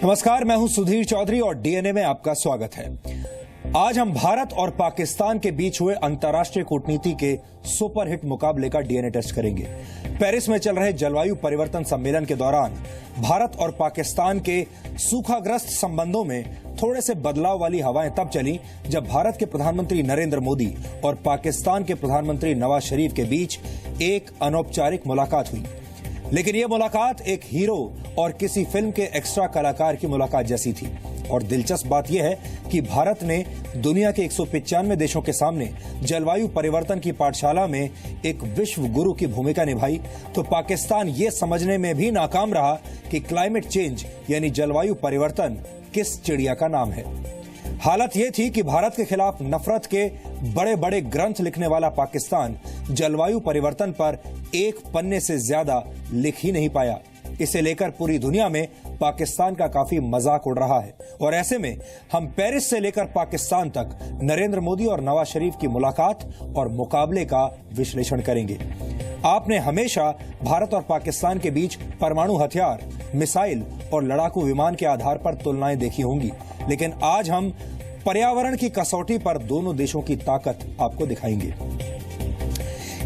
नमस्कार, मैं हूं सुधीर चौधरी और डीएनए में आपका स्वागत है। आज हम भारत और पाकिस्तान के बीच हुए अंतर्राष्ट्रीय कूटनीति के सुपरहिट मुकाबले का डीएनए टेस्ट करेंगे। पेरिस में चल रहे जलवायु परिवर्तन सम्मेलन के दौरान भारत और पाकिस्तान के सूखाग्रस्त संबंधों में थोड़े से बदलाव वाली हवाएं तब चली जब भारत के प्रधानमंत्री नरेंद्र मोदी और पाकिस्तान के प्रधानमंत्री नवाज शरीफ के बीच एक अनौपचारिक मुलाकात हुई। लेकिन यह मुलाकात एक हीरो और किसी फिल्म के एक्स्ट्रा कलाकार की मुलाकात जैसी थी। और दिलचस्प बात यह है कि भारत ने दुनिया के 195 देशों के सामने जलवायु परिवर्तन की पाठशाला में एक विश्व गुरु की भूमिका निभाई, तो पाकिस्तान ये समझने में भी नाकाम रहा कि क्लाइमेट चेंज यानी जलवायु परिवर्तन किस चिड़िया का नाम है। हालत यह थी कि भारत के खिलाफ नफरत के बड़े बड़े ग्रंथ लिखने वाला पाकिस्तान जलवायु परिवर्तन पर एक पन्ने से ज्यादा लिख ही नहीं पाया। इसे लेकर पूरी दुनिया में पाकिस्तान का काफी मजाक उड़ रहा है। और ऐसे में हम पेरिस से लेकर पाकिस्तान तक नरेंद्र मोदी और नवाज शरीफ की मुलाकात और मुकाबले का विश्लेषण करेंगे। आपने हमेशा भारत और पाकिस्तान के बीच परमाणु हथियार, मिसाइल और लड़ाकू विमान के आधार पर तुलनाएं देखी होंगी, लेकिन आज हम पर्यावरण की कसौटी पर दोनों देशों की ताकत आपको दिखाएंगे।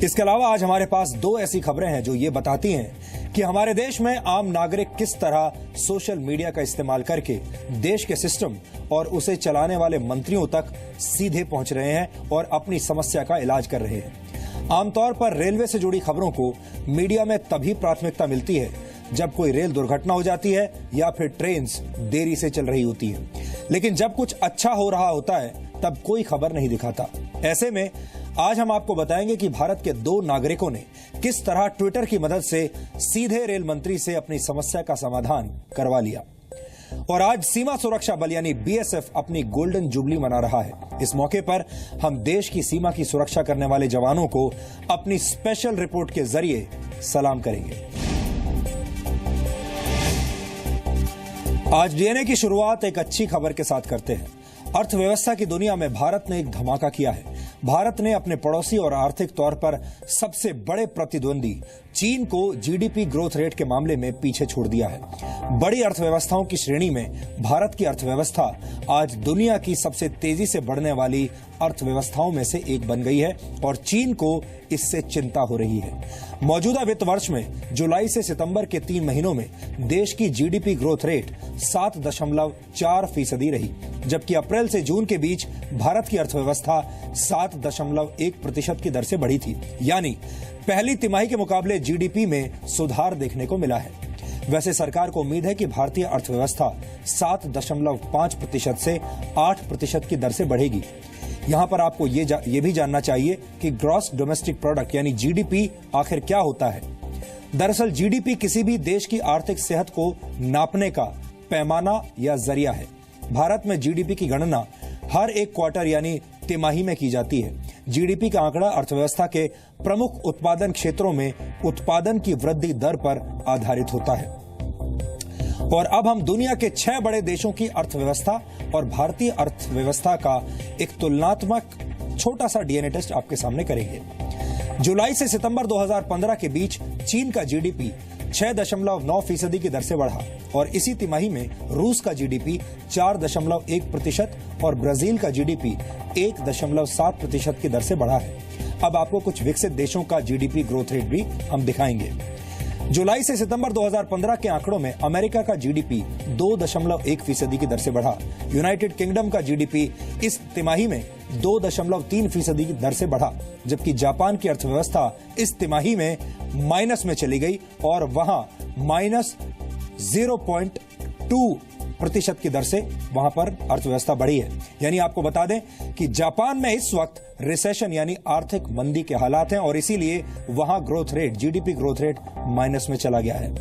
इसके अलावा आज हमारे पास दो ऐसी खबरें हैं जो ये बताती हैं कि हमारे देश में आम नागरिक किस तरह सोशल मीडिया का इस्तेमाल करके देश के सिस्टम और उसे चलाने वाले मंत्रियों तक सीधे पहुंच रहे हैं और अपनी समस्या का इलाज कर रहे हैं। आमतौर पर रेलवे से जुड़ी खबरों को मीडिया में तभी प्राथमिकता मिलती है जब कोई रेल दुर्घटना हो जाती है या फिर ट्रेन देरी से चल रही होती है, लेकिन जब कुछ अच्छा हो रहा होता है तब कोई खबर नहीं दिखाता। ऐसे में आज हम आपको बताएंगे कि भारत के दो नागरिकों ने किस तरह ट्विटर की मदद से सीधे रेल मंत्री से अपनी समस्या का समाधान करवा लिया। और आज सीमा सुरक्षा बल यानी बीएसएफ अपनी गोल्डन जुबली मना रहा है। इस मौके पर हम देश की सीमा की सुरक्षा करने वाले जवानों को अपनी स्पेशल रिपोर्ट के जरिए सलाम करेंगे। आज डीएनए की शुरुआत एक अच्छी खबर के साथ करते हैं। अर्थव्यवस्था की दुनिया में भारत ने एक धमाका किया है। भारत ने अपने पड़ोसी और आर्थिक तौर पर सबसे बड़े प्रतिद्वंदी चीन को जीडीपी ग्रोथ रेट के मामले में पीछे छोड़ दिया है। बड़ी अर्थव्यवस्थाओं की श्रेणी में भारत की अर्थव्यवस्था आज दुनिया की सबसे तेजी से बढ़ने वाली अर्थव्यवस्थाओं में से एक बन गई है और चीन को इससे चिंता हो रही है। मौजूदा वित्त वर्ष में जुलाई से सितंबर के 3 महीनों में देश की जीडीपी ग्रोथ रेट 7.4% रही, जबकि अप्रैल से जून के बीच भारत की अर्थव्यवस्था 7.1% की दर से बढ़ी थी। यानी पहली तिमाही के मुकाबले जीडीपी में सुधार देखने को मिला है। वैसे सरकार को उम्मीद है कि भारतीय अर्थव्यवस्था 7.5% से 8% की दर से बढ़ेगी। यहां पर आपको ये भी जानना चाहिए कि ग्रॉस डोमेस्टिक प्रोडक्ट यानी जीडीपी आखिर क्या होता है। दरअसल जीडीपी किसी भी देश की आर्थिक सेहत को नापने का पैमाना या जरिया है। भारत में जीडीपी की गणना हर एक क्वार्टर यानी तिमाही में की जाती है। जीडीपी का आंकड़ा अर्थव्यवस्था के प्रमुख उत्पादन क्षेत्रों में उत्पादन की वृद्धि दर पर आधारित होता है। और अब हम दुनिया के 6 बड़े देशों की अर्थव्यवस्था और भारतीय अर्थव्यवस्था का एक तुलनात्मक छोटा सा डीएनए टेस्ट आपके सामने करेंगे। जुलाई से सितंबर 2015 के बीच चीन का जीडीपी 6.9% की दर से बढ़ा और इसी तिमाही में रूस का जीडीपी 4.1% और ब्राजील का जीडीपी 1.7% की दर से बढ़ा है। अब आपको कुछ विकसित देशों का जीडीपी ग्रोथ रेट भी हम दिखाएंगे। जुलाई से सितंबर 2015 के आंकड़ों में अमेरिका का जीडीपी 2.1% की दर से बढ़ा। यूनाइटेड किंगडम का जीडीपी इस तिमाही में 2.3% की दर से बढ़ा, जबकि जापान की अर्थव्यवस्था इस तिमाही में माइनस में चली गई और वहां -0.2% की दर से वहां पर अर्थव्यवस्था बढ़ी है। यानी आपको बता दें कि जापान में इस वक्त रिसेशन यानी आर्थिक मंदी के हालात हैं और इसीलिए वहां growth rate, GDP growth rate minus में चला गया है।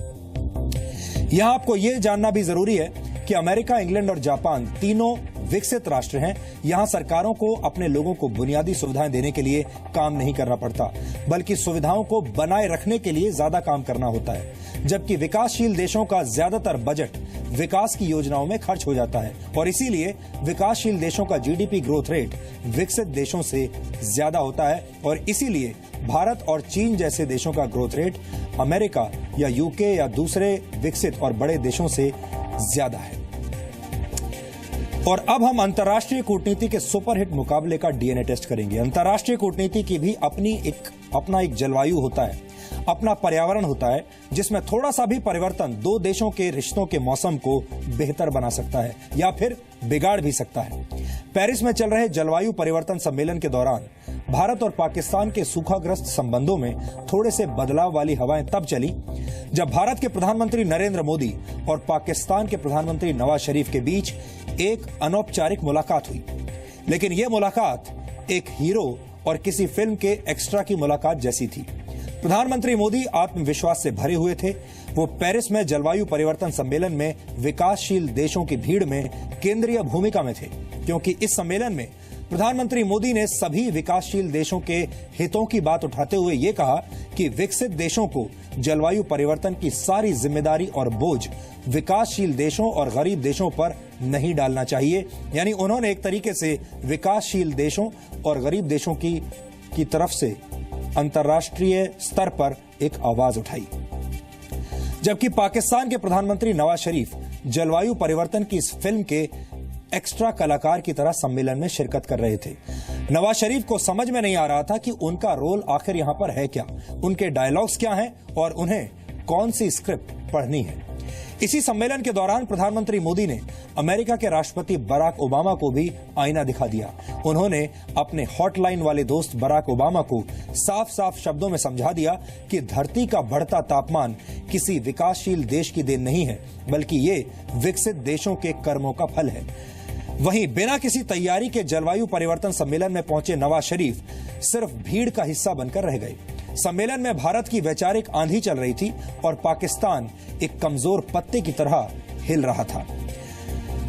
यहां आपको यह जानना भी जरूरी है कि अमेरिका, इंग्लैंड और जापान तीनों विकसित राष्ट्र हैं। यहां सरकारों को अपने लोगों को बुनियादी सुविधाएं देने के लिए काम नहीं करना पड़ता, बल्कि सुविधाओं को बनाए रखने के लिए ज्यादा काम करना होता है। जबकि विकासशील देशों का ज्यादातर बजट विकास की योजनाओं में खर्च हो जाता है और इसीलिए विकासशील देशों का जीडीपी ग्रोथ रेट विकसित देशों से ज्यादा होता है और इसीलिए भारत और चीन जैसे देशों का ग्रोथ रेट अमेरिका या यूके या दूसरे विकसित और बड़े देशों से ज्यादा है। और अब हम अंतर्राष्ट्रीय कूटनीति के सुपरहिट मुकाबले का डीएनए टेस्ट करेंगे। अंतर्राष्ट्रीय कूटनीति की भी अपना एक जलवायु होता है, अपना पर्यावरण होता है, जिसमें थोड़ा सा भी परिवर्तन दो देशों के रिश्तों के मौसम को बेहतर बना सकता है या फिर बिगाड़ भी सकता है। पेरिस में चल रहे जलवायु परिवर्तन सम्मेलन के दौरान भारत और पाकिस्तान के सूखाग्रस्त संबंधों में थोड़े से बदलाव वाली हवाएं तब चली जब भारत के प्रधानमंत्री नरेंद्र मोदी और पाकिस्तान के प्रधानमंत्री नवाज शरीफ के बीच एक अनौपचारिक मुलाकात हुई। लेकिन यह मुलाकात एक हीरो और किसी फिल्म के एक्स्ट्रा की मुलाकात जैसी थी। प्रधानमंत्री मोदी आत्मविश्वास से भरे हुए थे। वो पेरिस में जलवायु परिवर्तन सम्मेलन में विकासशील देशों की भीड़ में केंद्रीय भूमिका में थे, क्योंकि इस सम्मेलन में प्रधानमंत्री मोदी ने सभी विकासशील देशों के हितों की बात उठाते हुए ये कहा कि विकसित देशों को जलवायु परिवर्तन की सारी जिम्मेदारी और बोझ विकासशील देशों और गरीब देशों पर नहीं डालना चाहिए। यानी उन्होंने एक तरीके से विकासशील देशों और गरीब देशों की तरफ से अंतर्राष्ट्रीय स्तर पर एक आवाज उठाई। जबकि पाकिस्तान के प्रधानमंत्री नवाज शरीफ जलवायु परिवर्तन की इस फिल्म के एक्स्ट्रा कलाकार की तरह सम्मेलन में शिरकत कर रहे थे। नवाज शरीफ को समझ में नहीं आ रहा था कि उनका रोल आखिर यहां पर है क्या, उनके डायलॉग्स क्या हैं और उन्हें कौन सी स्क्रिप्ट पढ़नी है। इसी सम्मेलन के दौरान प्रधानमंत्री मोदी ने अमेरिका के राष्ट्रपति बराक ओबामा को भी आईना दिखा दिया। उन्होंने अपने हॉटलाइन वाले दोस्त बराक ओबामा को साफ साफ शब्दों में समझा दिया कि धरती का बढ़ता तापमान किसी विकासशील देश की देन नहीं है, बल्कि ये विकसित देशों के कर्मों का फल है। वहीं बिना किसी तैयारी के जलवायु परिवर्तन सम्मेलन में पहुंचे नवाज शरीफ सिर्फ भीड़ का हिस्सा बनकर रह गए। सम्मेलन में भारत की वैचारिक आंधी चल रही थी और पाकिस्तान एक कमजोर पत्ते की तरह हिल रहा था।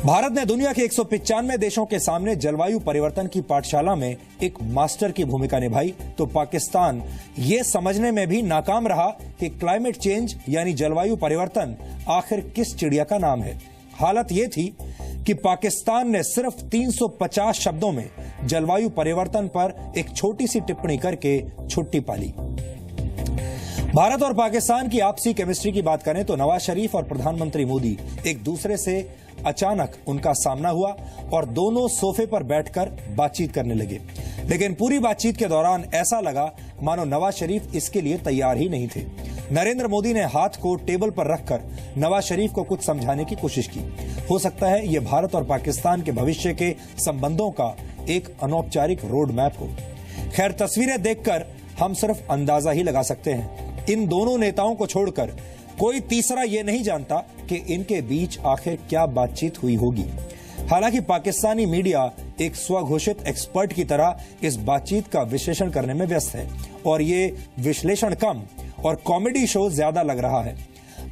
भारत ने दुनिया के 195 देशों के सामने जलवायु परिवर्तन की पाठशाला में एक मास्टर की भूमिका निभाई, तो पाकिस्तान ये समझने में भी नाकाम रहा कि क्लाइमेट चेंज यानी जलवायु परिवर्तन आखिर किस चिड़िया का नाम है। हालत ये थी कि पाकिस्तान ने सिर्फ 350 शब्दों में जलवायु परिवर्तन पर एक छोटी सी टिप्पणी करके छुट्टी पाली। भारत और पाकिस्तान की आपसी केमिस्ट्री की बात करें तो नवाज शरीफ और प्रधानमंत्री मोदी एक दूसरे से अचानक उनका सामना हुआ और दोनों सोफे पर बैठकर बातचीत करने लगे। लेकिन पूरी बातचीत के दौरान ऐसा लगा मानो नवाज शरीफ इसके लिए तैयार ही नहीं थे। नरेंद्र मोदी ने हाथ को टेबल पर रखकर नवाज शरीफ को कुछ समझाने की कोशिश की। हो सकता है ये भारत और पाकिस्तान के भविष्य के संबंधों का एक अनौपचारिक रोड मैप हो। खैर, तस्वीरें देखकर हम सिर्फ अंदाजा ही लगा सकते हैं। इन दोनों नेताओं को छोड़कर कोई तीसरा ये नहीं जानता कि इनके बीच आखिर क्या बातचीत हुई होगी। हालांकि पाकिस्तानी मीडिया एक स्वघोषित एक्सपर्ट की तरह इस बातचीत का विश्लेषण करने में व्यस्त है और ये विश्लेषण कम और कॉमेडी शो ज्यादा लग रहा है।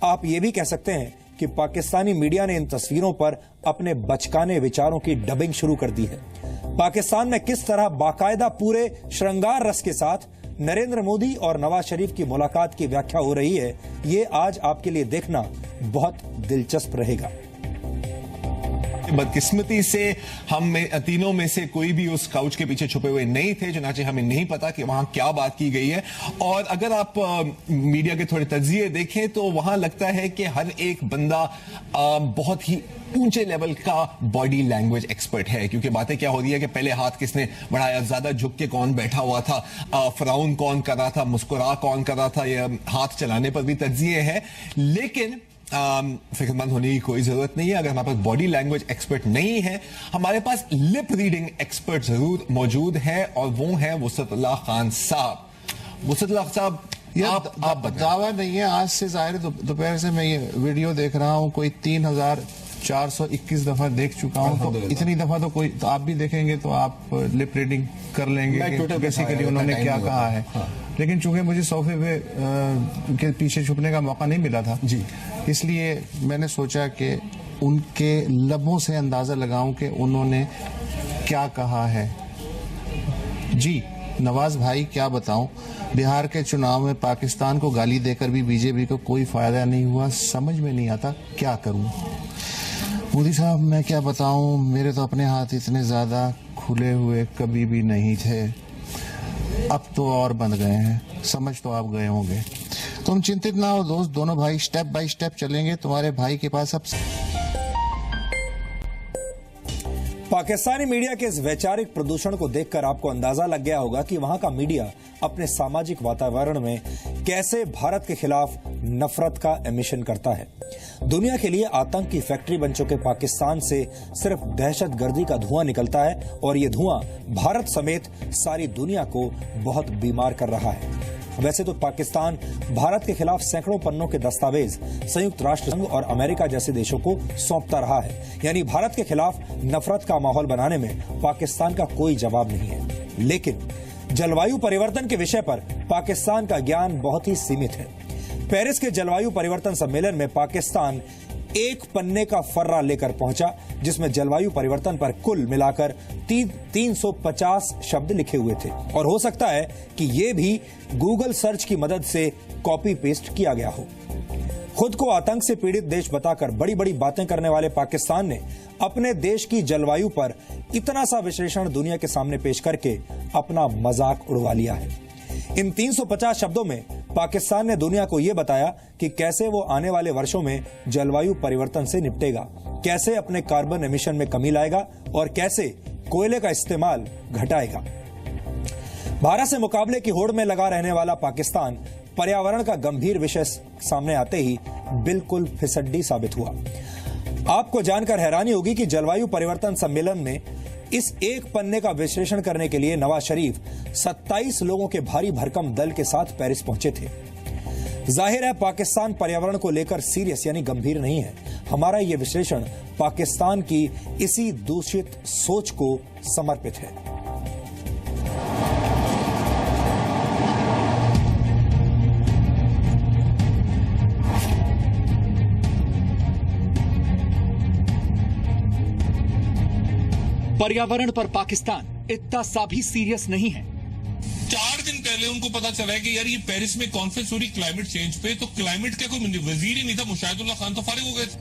आप ये भी कह सकते हैं कि पाकिस्तानी मीडिया ने इन तस्वीरों पर अपने बचकाने विचारों की डबिंग शुरू कर दी है। पाकिस्तान में किस तरह बाकायदा पूरे श्रृंगार रस के साथ नरेंद्र मोदी और नवाज शरीफ की मुलाकात की व्याख्या हो रही है, ये आज आपके लिए देखना बहुत दिलचस्प रहेगा। बदकिस्मती से हम तीनों में से कोई भी उस काउच के पीछे छुपे हुए नहीं थे, चुनाचे हमें नहीं पता कि वहां क्या बात की गई है। और अगर आप मीडिया के थोड़े तज्जिए देखें तो वहां लगता है कि हर एक बंदा बहुत ही ऊंचे लेवल का बॉडी लैंग्वेज एक्सपर्ट है, क्योंकि बातें क्या हो रही है कि पहले हाथ किसने बढ़ाया, ज्यादा झुक के कौन बैठा हुआ था, फ्राउन कौन कर रहा था, मुस्कुरा कौन कर रहा था, ये हाथ चलाने पर भी तज्जिए है। लेकिन फिक्रमंद होने की कोई जरूरत नहीं है। अगर हमारे पास बॉडी लैंग्वेज एक्सपर्ट नहीं है, हमारे पास लिप रीडिंग एक्सपर्ट जरूर मौजूद है और वो है वुसअतुल्लाह खान साहब। वुसअतुल्लाह साहब, आप दावा नहीं है। आज से जाहिर दोपहर से मैं ये वीडियो देख रहा हूँ, कोई 3421 दफा देख चुका हूँ। तो इतनी दफा तो कोई, तो आप भी देखेंगे तो आप लिप रीडिंग कर लेंगे बेसिकली उन्होंने क्या कहा है। लेकिन चूंकि मुझे सोफे पे के पीछे छुपने का मौका नहीं मिला था जी, इसलिए मैंने सोचा कि उनके लबों से अंदाजा लगाऊं कि उन्होंने क्या कहा है। जी नवाज भाई, क्या बताऊं, बिहार के चुनाव में पाकिस्तान को गाली देकर भी बीजेपी को कोई फायदा नहीं हुआ। समझ में नहीं आता क्या करूं। मोदी साहब, मैं क्या बताऊं, मेरे तो अपने हाथ इतने ज्यादा खुले हुए कभी भी नहीं थे, अब तो और बंद गए हैं। समझ तो आप गए होंगे। तुम चिंतित ना हो दोस्त, दोनों भाई स्टेप बाय स्टेप चलेंगे। तुम्हारे भाई के पास अब पाकिस्तानी मीडिया के इस वैचारिक प्रदूषण को देखकर आपको अंदाजा लग गया होगा कि वहां का मीडिया अपने सामाजिक वातावरण में कैसे भारत के खिलाफ नफरत का एमिशन करता है। दुनिया के लिए आतंक की फैक्ट्री बन चुके पाकिस्तान से सिर्फ दहशतगर्दी का धुआं निकलता है और ये धुआं भारत समेत सारी दुनिया को बहुत बीमार कर रहा है। वैसे तो पाकिस्तान भारत के खिलाफ सैकड़ों पन्नों के दस्तावेज संयुक्त राष्ट्र संघ और अमेरिका जैसे देशों को सौंपता रहा है, यानी भारत के खिलाफ नफरत का माहौल बनाने में पाकिस्तान का कोई जवाब नहीं है। लेकिन जलवायु परिवर्तन के विषय पर पाकिस्तान का ज्ञान बहुत ही सीमित है। पेरिस के जलवायु परिवर्तन सम्मेलन में पाकिस्तान एक पन्ने का फर्रा लेकर पहुंचा, जिसमें जलवायु परिवर्तन पर कुल मिलाकर 350 शब्द लिखे हुए थे और हो सकता है कि ये भी गूगल सर्च की मदद से कॉपी पेस्ट किया गया हो। खुद को आतंक से पीड़ित देश बताकर बड़ी बड़ी बातें करने वाले पाकिस्तान ने अपने देश की जलवायु पर इतना सा विश्लेषण दुनिया के सामने पेश करके अपना मजाक उड़वा लिया है। इन 350 शब्दों में पाकिस्तान ने दुनिया को यह बताया कि कैसे वो आने वाले वर्षों में जलवायु परिवर्तन से निपटेगा, कैसे अपने कार्बन एमिशन में कमी लाएगा और कैसे कोयले का इस्तेमाल घटाएगा। भारत से मुकाबले की होड़ में लगा रहने वाला पाकिस्तान पर्यावरण का गंभीर विषय सामने आते ही बिल्कुल फिसड्डी साबित हुआ। आपको जानकर हैरानी होगी कि जलवायु परिवर्तन सम्मेलन में इस एक पन्ने का विश्लेषण करने के लिए नवाज शरीफ 27 लोगों के भारी भरकम दल के साथ पेरिस पहुंचे थे। जाहिर है पाकिस्तान पर्यावरण को लेकर सीरियस यानी गंभीर नहीं है। हमारा यह विश्लेषण पाकिस्तान की इसी दूषित सोच को समर्पित है। पर्यावरण पर पाकिस्तान इतना सा भी सीरियस नहीं है। 4 दिन पहले उनको पता चला है कि यार ये पेरिस में कॉन्फ्रेंस हो रही क्लाइमेट चेंज पे, तो क्लाइमेट का कोई वजीर ही नहीं था, मुशाहिदुल्लाह खान तो फारिग हो गए थे।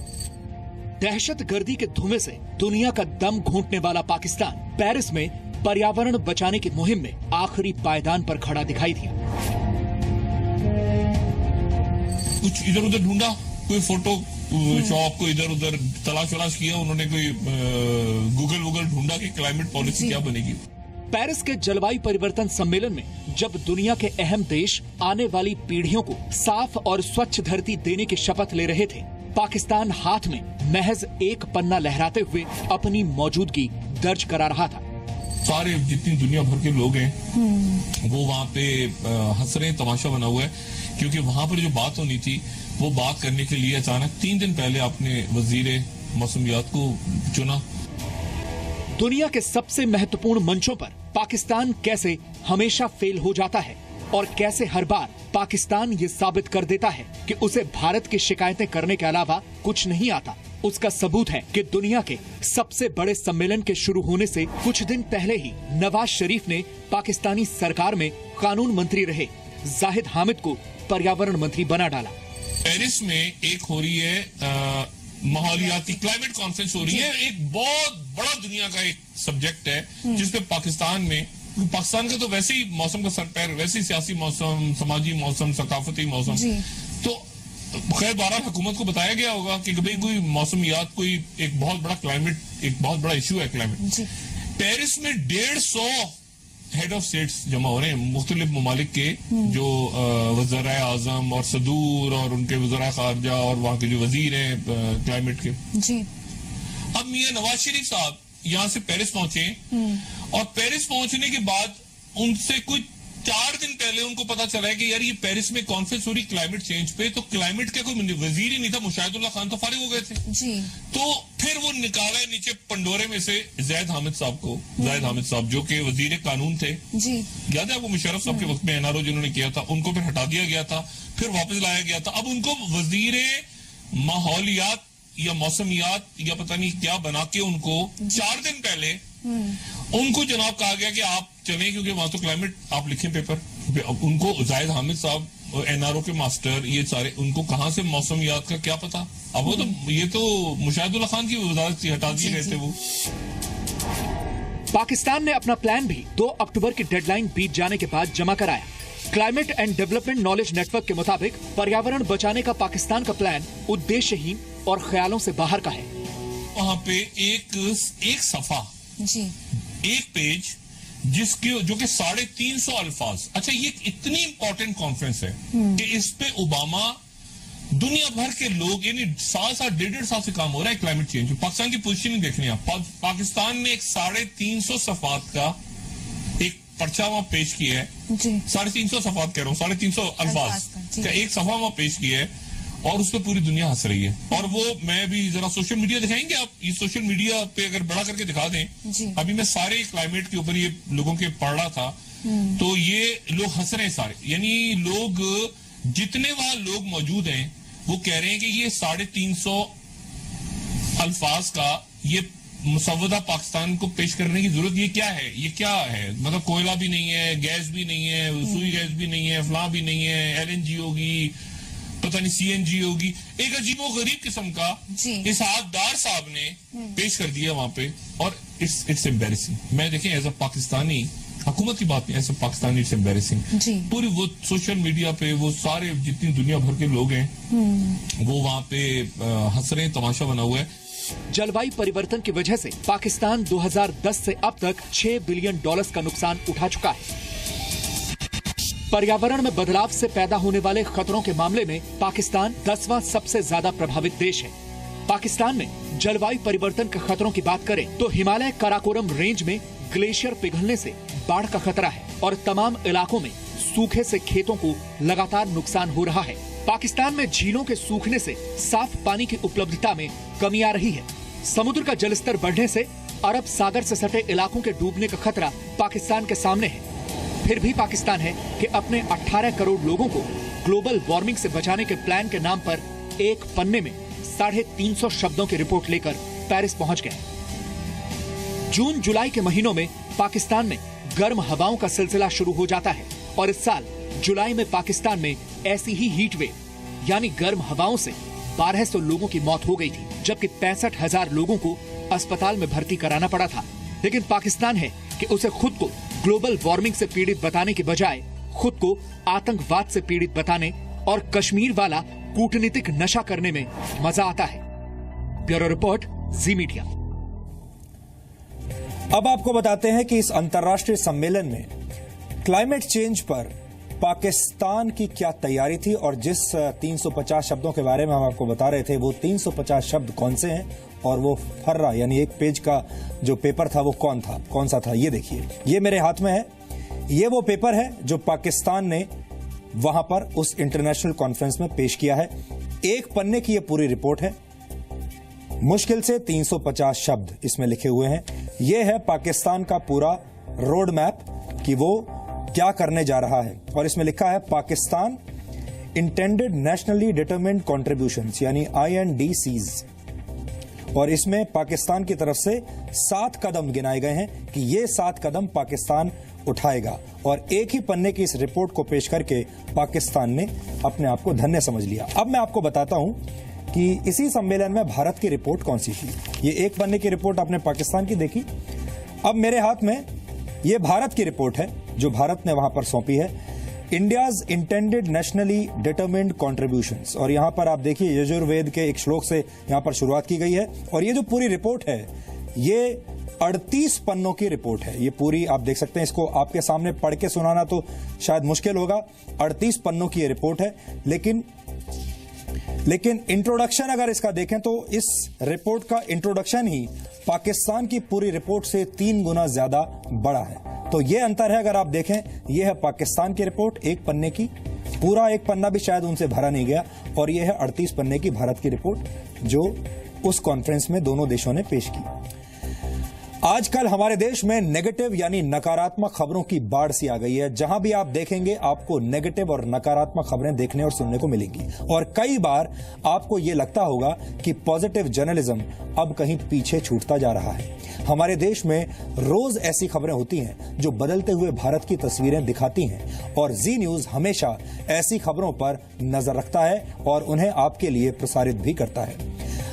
दहशतगर्दी के धुएं से दुनिया का दम घूंटने वाला पाकिस्तान पेरिस में पर्यावरण बचाने की मुहिम में आखिरी पायदान पर खड़ा दिखाई दिया। कुछ इधर उधर ढूंढा, कोई फोटो शॉप को इधर उधर तलाश वलाश किया, उन्होंने कोई गूगल ढूंढा कि क्लाइमेट पॉलिसी क्या बनेगी। पेरिस के जलवायु परिवर्तन सम्मेलन में जब दुनिया के अहम देश आने वाली पीढ़ियों को साफ और स्वच्छ धरती देने की शपथ ले रहे थे, पाकिस्तान हाथ में महज एक पन्ना लहराते हुए अपनी मौजूदगी दर्ज करा रहा था। सारे जितनी दुनिया भर के लोग हैं वो वहाँ पे हंस रहे हैं, तमाशा बना हुआ है, क्योंकि वहाँ पर जो बात होनी थी वो बात करने के लिए अचानक 3 दिन पहले आपने वजीरे मौसमियात को चुना। दुनिया के सबसे महत्वपूर्ण मंचों पर पाकिस्तान कैसे हमेशा फेल हो जाता है और कैसे हर बार पाकिस्तान ये साबित कर देता है कि उसे भारत की शिकायतें करने के अलावा कुछ नहीं आता, उसका सबूत है कि दुनिया के सबसे बड़े सम्मेलन के शुरू होने से कुछ दिन पहले ही नवाज शरीफ ने पाकिस्तानी सरकार में कानून मंत्री रहे जाहिद हामिद को पर्यावरण मंत्री बना डाला। पेरिस में एक हो रही है माहौलियाती क्लाइमेट कॉन्फ्रेंस हो रही है, एक बहुत बड़ा दुनिया का एक सब्जेक्ट है जिसपे पाकिस्तान का तो वैसे ही मौसम का सर पैर, वैसे ही सियासी मौसम, समाजी मौसम, सकाफती मौसम, तो खैर 12 हुकूमत को बताया गया होगा कि भाई कोई मौसमियात, कोई एक बहुत बड़ा क्लाइमेट, एक बहुत बड़ा इश्यू है क्लाइमेट। पेरिस में 150 हेड ऑफ स्टेट्स जमा हो रहे हैं, मुख्तलिफ ममालिक के जो वज़ीर आज़म और सदूर और उनके वज़ीर ख़ारजा और वहाँ के जो वजीर हैं क्लाइमेट के। अब मियां नवाज शरीफ साहब यहाँ से पेरिस पहुंचे और पेरिस पहुंचने के बाद उनसे कुछ 4 दिन पहले उनको पता चला है कि यार ये पेरिस में कॉन्फ्रेंस हो रही क्लाइमेट चेंज पे, तो क्लाइमेट का कोई वजीर ही नहीं था, मुशाहिदुल्लाह खान तो फारिग हो गए थे जी। तो फिर वो निकाला है नीचे पंडोरे में से जाहिद हामिद साहब को, जाहिद हामिद साहब जो कि वजीर कानून थे जी, याद है आपको, मुशर्रफ साहब के वक्त में एनआरओ जिन्होंने किया था, उनको फिर हटा दिया गया था, फिर वापस लाया गया था। अब उनको वजीर माहौलियात या मौसमियात या पता नहीं क्या बना के उनको 4 दिन पहले उनको जनाब कहा गया कि आप चलें, क्योंकि वहां तो क्लाइमेट आप लिखें पेपर। उनको जाहिद हामिद साहब एनआरओ के मास्टर, ये सारे, उनको कहां से मौसमियात का क्या पता। अब वो तो ये तो मुशाहिदुल्लाह खान की वजारत थी, हटा दिए गए थे वो। पाकिस्तान ने अपना प्लान भी 2 अक्टूबर की डेडलाइन बीत जाने के बाद जमा कराया। Climate and development knowledge network के मुताबिक पर्यावरण बचाने का पाकिस्तान का प्लान उद्देश्यहीन और ख्यालों से बाहर का है। वहाँ पे एक सफा जी। एक पेज जिसके जो कि 350 अल्फाज। अच्छा, ये इतनी इंपॉर्टेंट कॉन्फ्रेंस है कि इस पे ओबामा, दुनिया भर के लोग, यानी 1.5 साल से काम हो रहा है क्लाइमेट चेंज। पाकिस्तान की पोजीशन देखनी है आप। पाकिस्तान ने एक 350 सफात का एक पर्चा वहां पेश किया है। 350 सफात कह रहा हूँ, 350 अल्फाज का एक सफा वहां पेश किया है, और उस पर पूरी दुनिया हंस रही है। और वो मैं भी जरा सोशल मीडिया दिखाएंगे आप, ये सोशल मीडिया पे अगर बड़ा करके दिखा दें। अभी मैं सारे क्लाइमेट के ऊपर ये लोगों के पढ़ रहा था, तो ये लोग हंस रहे हैं सारे, यानी लोग जितने वहां लोग मौजूद हैं वो कह रहे हैं कि ये 350 अल्फाज का ये मुसव्वदा पाकिस्तान को पेश करने की जरूरत, ये क्या है, ये क्या है? मतलब कोयला भी नहीं है, गैस भी नहीं है, सुई गैस भी नहीं है, फलां भी नहीं है, LNG होगी, पता नहीं CNG होगी, एक अजीबो गरीब किस्म का इसहाकदार साहब ने पेश कर दिया वहां पे। और इट्स एम्बैरेसिंग। मैं देखें एज अ पाकिस्तानी, हुकूमत की बात नहीं, as a Pakistani it's embarrassing. पूरी वो सोशल मीडिया पे वो सारे जितनी दुनिया भर के लोग हैं वो वहां पे हंस रहे हैं, तमाशा बना हुआ है। जलवायु परिवर्तन की वजह से पाकिस्तान 2010 से अब तक $6 बिलियन का नुकसान उठा चुका है। पर्यावरण में बदलाव से पैदा होने वाले खतरों के मामले में पाकिस्तान 10वां सबसे ज्यादा प्रभावित देश है। पाकिस्तान में जलवायु परिवर्तन के खतरों की बात करें तो हिमालय काराकोरम रेंज में ग्लेशियर पिघलने से बाढ़ का खतरा है, और तमाम इलाकों में सूखे से खेतों को लगातार नुकसान हो रहा है। पाकिस्तान में झीलों के सूखने से साफ पानी की उपलब्धता में कमी आ रही है। समुद्र का जलस्तर बढ़ने से अरब सागर से सटे इलाकों के डूबने का खतरा पाकिस्तान के सामने है। फिर भी पाकिस्तान है कि अपने 18 करोड़ लोगों को ग्लोबल वार्मिंग से बचाने के प्लान के नाम पर एक पन्ने में 350 शब्दों की रिपोर्ट लेकर पेरिस पहुंच गए। जून जुलाई के महीनों में पाकिस्तान में गर्म हवाओं का सिलसिला शुरू हो जाता है, और इस साल जुलाई में पाकिस्तान में ऐसी ही हीट वेव यानी गर्म हवाओं से 1200 लोगों की मौत हो गई थी, जबकि 65,000 लोगों को अस्पताल में भर्ती कराना पड़ा था। लेकिन पाकिस्तान है कि उसे खुद को ग्लोबल वार्मिंग से पीड़ित बताने की बजाय खुद को आतंकवाद से पीड़ित बताने और कश्मीर वाला कूटनीतिक नशा करने में मजा आता है। ब्यूरो रिपोर्ट, जी मीडिया। अब आपको बताते हैं कि इस अंतर्राष्ट्रीय सम्मेलन में क्लाइमेट चेंज पर पाकिस्तान की क्या तैयारी थी, और जिस 350 शब्दों के बारे में हम आपको बता रहे थे वो 350 शब्द कौन से हैं, और वो फर्रा यानी एक पेज का जो पेपर था वो कौन सा था, ये देखिए, ये मेरे हाथ में है। ये वो पेपर है जो पाकिस्तान ने वहां पर उस इंटरनेशनल कॉन्फ्रेंस में पेश किया है। एक पन्ने की ये पूरी रिपोर्ट है, मुश्किल से 350 शब्द इसमें लिखे हुए हैं। ये है पाकिस्तान का पूरा रोड मैप कि वो क्या करने जा रहा है, और इसमें लिखा है Pakistan intended nationally determined contributions यानी INDCs, और इसमें पाकिस्तान की तरफ से 7 कदम गिनाए गए हैं कि ये 7 कदम पाकिस्तान उठाएगा, और एक ही पन्ने की इस रिपोर्ट को पेश करके पाकिस्तान ने अपने आप को धन्य समझ लिया। अब मैं आपको बताता हूं कि इसी सम्मेलन में भारत की रिपोर्ट कौन सी थी। ये एक पन्ने की रिपोर्ट आपने पाकिस्तान की देखी, अब मेरे हाथ में ये भारत की रिपोर्ट है जो भारत ने वहां पर सौंपी है, India's intended nationally determined contributions, और यहां पर आप देखिए यजुर्वेद के एक श्लोक से यहां पर शुरुआत की गई है। और ये जो पूरी रिपोर्ट है ये 38 पन्नों की रिपोर्ट है। ये पूरी आप देख सकते हैं, इसको आपके सामने पढ़ के सुनाना तो शायद मुश्किल होगा। 38 पन्नों की ये रिपोर्ट है, लेकिन इंट्रोडक्शन अगर इसका देखें तो इस रिपोर्ट का इंट्रोडक्शन ही पाकिस्तान की पूरी रिपोर्ट से 3 गुना ज्यादा बड़ा है। तो ये अंतर है, अगर आप देखें, ये है पाकिस्तान की रिपोर्ट एक पन्ने की, पूरा एक पन्ना भी शायद उनसे भरा नहीं गया, और ये है 38 पन्ने की भारत की रिपोर्ट जो उस कॉन्फ्रेंस में दोनों देशों ने पेश की। आजकल हमारे देश में नेगेटिव यानी नकारात्मक खबरों की बाढ़ सी आ गई है। जहां भी आप देखेंगे आपको नेगेटिव और नकारात्मक खबरें देखने और सुनने को मिलेंगी, और कई बार आपको यह लगता होगा कि पॉजिटिव जर्नलिज्म अब कहीं पीछे छूटता जा रहा है। हमारे देश में रोज ऐसी खबरें होती हैं जो बदलते हुए भारत की तस्वीरें दिखाती हैं, और जी न्यूज हमेशा ऐसी खबरों पर नजर रखता है और उन्हें आपके लिए प्रसारित भी करता है।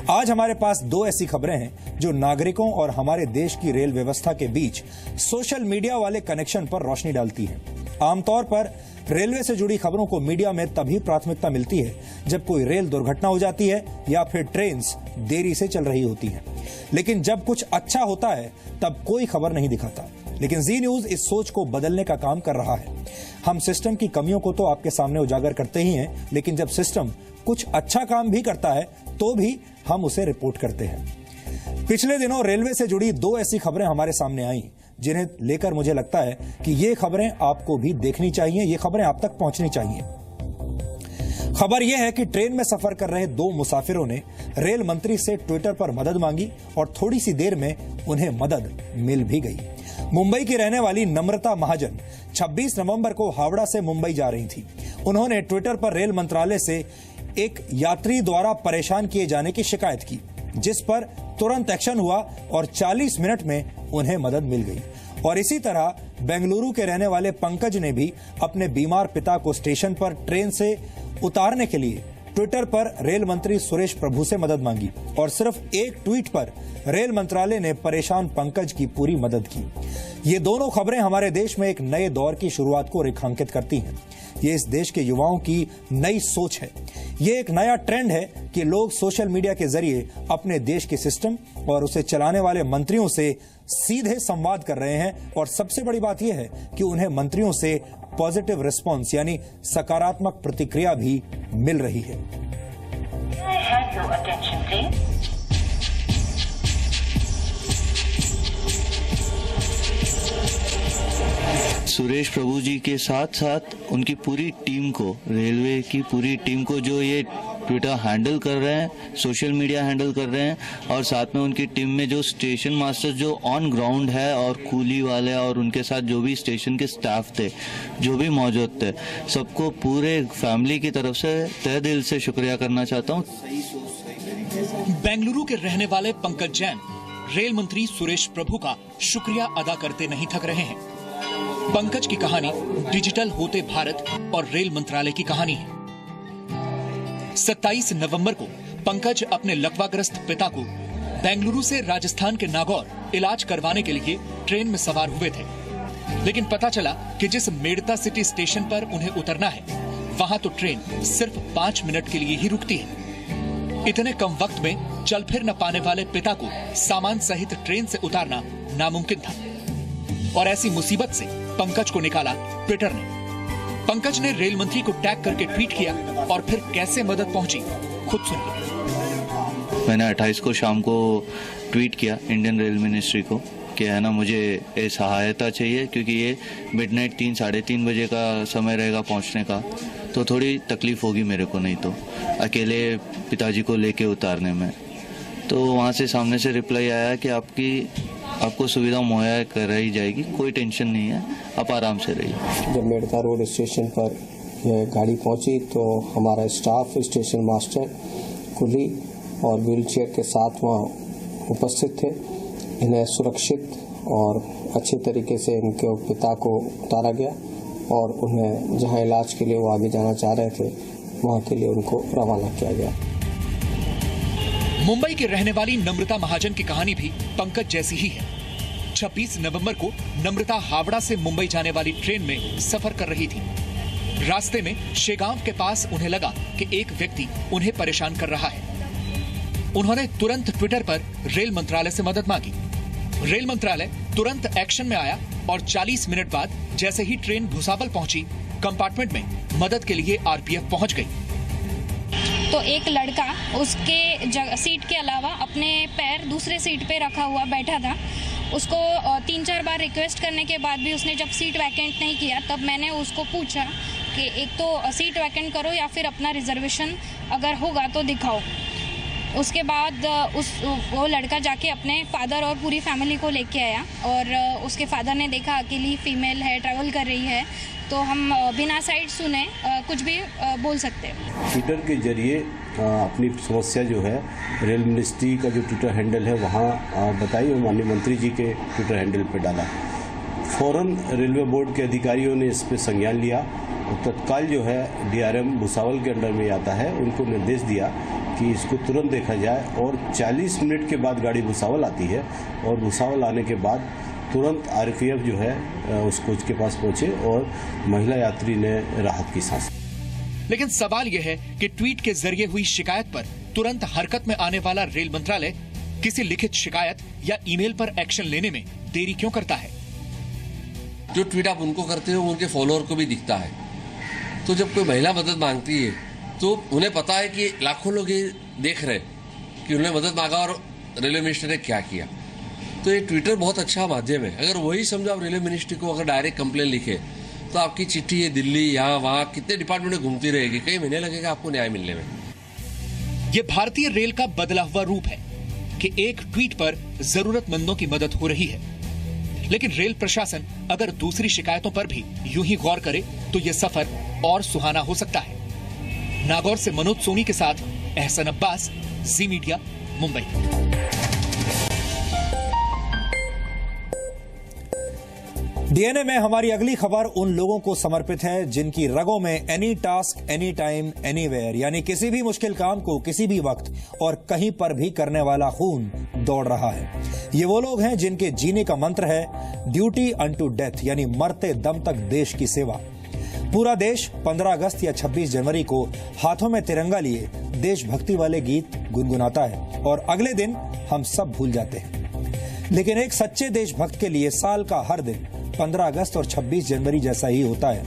आज हमारे पास 2 ऐसी खबरें हैं जो नागरिकों और हमारे देश की रेल व्यवस्था के बीच सोशल मीडिया वाले कनेक्शन पर रोशनी डालती हैं। आमतौर पर रेलवे से जुड़ी खबरों को मीडिया में तभी प्राथमिकता मिलती है जब कोई रेल दुर्घटना हो जाती है या फिर ट्रेन्स देरी से चल रही होती हैं। लेकिन जब कुछ अच्छा होता है तब कोई खबर नहीं दिखाता। लेकिन जी न्यूज इस सोच को बदलने का काम कर रहा है। हम सिस्टम की कमियों को तो आपके सामने उजागर करते ही हैं, लेकिन जब सिस्टम कुछ अच्छा काम भी करता है तो भी हम उसे रिपोर्ट करते हैं। पिछले दिनों रेलवे से जुड़ी 2 ऐसी खबरें हमारे सामने आई जिन्हें लेकर मुझे लगता है कि ये खबरें आपको भी देखनी चाहिए, ये खबरें आप तक पहुंचनी चाहिए। खबर यह है कि ट्रेन में सफर कर रहे 2 मुसाफिरों ने रेल मंत्री से ट्विटर पर मदद मांगी और थोड़ी सी देर में उन्हें मदद मिल भी गई। मुंबई की रहने वाली नम्रता महाजन 26 नवंबर को हावड़ा से मुंबई जा रही थी। उन्होंने ट्विटर पर रेल मंत्रालय से एक यात्री द्वारा परेशान किए जाने की शिकायत की, जिस पर तुरंत एक्शन हुआ और 40 मिनट में उन्हें मदद मिल गई। और इसी तरह बेंगलुरु के रहने वाले पंकज ने भी अपने बीमार पिता को स्टेशन पर ट्रेन से उतारने के लिए ट्विटर पर रेल मंत्री सुरेश प्रभु से मदद मांगी और सिर्फ एक ट्वीट पर रेल मंत्रालय ने परेशान पंकज की पूरी मदद की। ये दोनों खबरें हमारे देश में एक नए दौर की शुरुआत को रेखांकित करती हैं। ये इस देश के युवाओं की नई सोच है। ये एक नया ट्रेंड है कि लोग सोशल मीडिया के जरिए अपने देश के सिस्टम और उसे चलाने वाले मंत्रियों से सीधे संवाद कर रहे हैं। और सबसे बड़ी बात यह है कि उन्हें मंत्रियों से पॉजिटिव रिस्पॉन्स यानी सकारात्मक प्रतिक्रिया भी मिल रही है। सुरेश प्रभु जी के साथ साथ उनकी पूरी टीम को, रेलवे की पूरी टीम को जो ये ट्विटर हैंडल कर रहे हैं, सोशल मीडिया हैंडल कर रहे हैं, और साथ में उनकी टीम में जो स्टेशन मास्टर जो ऑन ग्राउंड है और कूली वाले और उनके साथ जो भी स्टेशन के स्टाफ थे जो भी मौजूद थे, सबको पूरे फैमिली की तरफ से तहे दिल से शुक्रिया करना चाहता हूँ। बेंगलुरु के रहने वाले पंकज जैन रेल मंत्री सुरेश प्रभु का शुक्रिया अदा करते नहीं थक रहे हैं। पंकज की कहानी डिजिटल होते भारत और रेल मंत्रालय की कहानी है। 27 नवंबर को पंकज अपने लकवाग्रस्त पिता को बेंगलुरु से राजस्थान के नागौर इलाज करवाने के लिए ट्रेन में सवार हुए थे। लेकिन पता चला कि जिस मेड़ता सिटी स्टेशन पर उन्हें उतरना है, वहां तो ट्रेन सिर्फ 5 मिनट के लिए ही रुकती है। इतने कम वक्त में चल फिर न पाने वाले पिता को सामान सहित ट्रेन से उतारना नामुमकिन था। और ऐसी मुसीबत से पंकज को निकाला ट्विटर ने। पंकज ने रेल मंत्री को टैग करके ट्वीट किया और फिर कैसे मदद पहुंची, खुद सुनिए। मैंने 28 को शाम को ट्वीट किया इंडियन रेल मिनिस्ट्री को कि है ना, मुझे सहायता चाहिए, क्योंकि ये मिडनाइट 3 साढ़े 3 बजे का समय रहेगा पहुंचने का, तो थोड़ी तकलीफ होगी मेरे को, नहीं तो अकेले पिताजी को लेके उतारने में। तो वहाँ से सामने से रिप्लाई आया कि आपको सुविधा मुहैया कराई जाएगी, कोई टेंशन नहीं है, आप आराम से रहिए। जब मेड़ता रोड स्टेशन पर यह गाड़ी पहुंची तो हमारा स्टाफ, स्टेशन मास्टर, कुली और व्हीलचेयर के साथ वहाँ उपस्थित थे। इन्हें सुरक्षित और अच्छे तरीके से इनके पिता को उतारा गया और उन्हें जहां इलाज के लिए वो आगे जाना चाह रहे थे वहां के लिए उनको रवाना किया गया। मुंबई के रहने वाली नम्रता महाजन की कहानी भी पंकज जैसी ही है। 26 नवंबर को नम्रता हावड़ा से मुंबई जाने वाली ट्रेन में सफर कर रही थी। रास्ते में शेगांव के पास उन्हें लगा कि एक व्यक्ति उन्हें परेशान कर रहा है। उन्होंने तुरंत ट्विटर पर रेल मंत्रालय से मदद मांगी। रेल मंत्रालय तुरंत एक्शन में आया और 40 मिनट बाद जैसे ही ट्रेन भुसावल पहुंची, कंपार्टमेंट में मदद के लिए आरपीएफ पहुंच गई। तो एक लड़का उसके सीट के अलावा अपने पैर दूसरे सीट पे रखा हुआ बैठा था। उसको 3-4 बार रिक्वेस्ट करने के बाद भी उसने जब सीट वैकेंट नहीं किया, तब मैंने उसको पूछा कि एक तो सीट वैकेंट करो या फिर अपना रिजर्वेशन अगर होगा तो दिखाओ। उसके बाद वो लड़का जाके अपने फादर और पूरी फैमिली को लेके आया और उसके फादर ने देखा अकेली फीमेल है, ट्रैवल कर रही है, तो हम बिना साइड सुने कुछ भी बोल सकते हैं। ट्विटर के जरिए अपनी समस्या जो है रेल मिनिस्ट्री का जो ट्विटर हैंडल है वहाँ बताई और माननीय मंत्री जी के ट्विटर हैंडल पे डाला। फौरन रेलवे बोर्ड के अधिकारियों ने इस पर संज्ञान लिया और तत्काल जो है डीआरएम भुसावल के अंडर में आता है, उनको निर्देश दिया कि इसको तुरंत देखा जाए। और 40 मिनट के बाद गाड़ी भुसावल आती है और भुसावल आने के बाद तुरंत आरपीएफ जो है उस कोच के पास पहुंचे और महिला यात्री ने राहत की सांस। लेकिन सवाल यह है कि ट्वीट के जरिए हुई शिकायत पर तुरंत हरकत में आने वाला रेल मंत्रालय किसी लिखित शिकायत या ईमेल पर एक्शन लेने में देरी क्यों करता है? जो ट्वीट आप उनको करते हो उनके फॉलोअर को भी दिखता है। तो जब कोई महिला मदद मांगती है तो उन्हें पता है कि लाखों लोग ये देख रहे हैं कि उन्होंने मदद मांगा और रेलवे मिनिस्टर ने क्या किया। तो ये ट्विटर बहुत अच्छा माध्यम है। अगर वही समझो आप रेलवे मिनिस्ट्री को अगर डायरेक्ट कंप्लेन लिखे तो आपकी चिट्ठी ये दिल्ली यहाँ वहाँ कितने डिपार्टमेंट में घूमती रहेगी, कई महीने लगेगा आपको न्याय मिलने में। ये भारतीय रेल का बदला हुआ रूप है कि एक ट्वीट पर जरूरतमंदों की मदद हो रही है, लेकिन रेल प्रशासन अगर दूसरी शिकायतों पर भी यूं ही गौर करे तो यह सफर और सुहाना हो सकता है। नागौर से मनोज सोनी के साथ एहसन अब्बास, जी मीडिया, मुंबई। डीएनए में हमारी अगली खबर उन लोगों को समर्पित है जिनकी रगों में any task any time anywhere यानी किसी भी मुश्किल काम को किसी भी वक्त और कहीं पर भी करने वाला खून दौड़ रहा है। ये वो लोग हैं जिनके जीने का मंत्र है ड्यूटी अनटू डेथ यानी मरते दम तक देश की सेवा। पूरा देश 15 अगस्त या 26 जनवरी को हाथों में तिरंगा लिए देशभक्ति वाले गीत गुनगुनाता है और अगले दिन हम सब भूल जाते हैं। लेकिन एक सच्चे देशभक्त के लिए साल का हर दिन 15 अगस्त और 26 जनवरी जैसा ही होता है।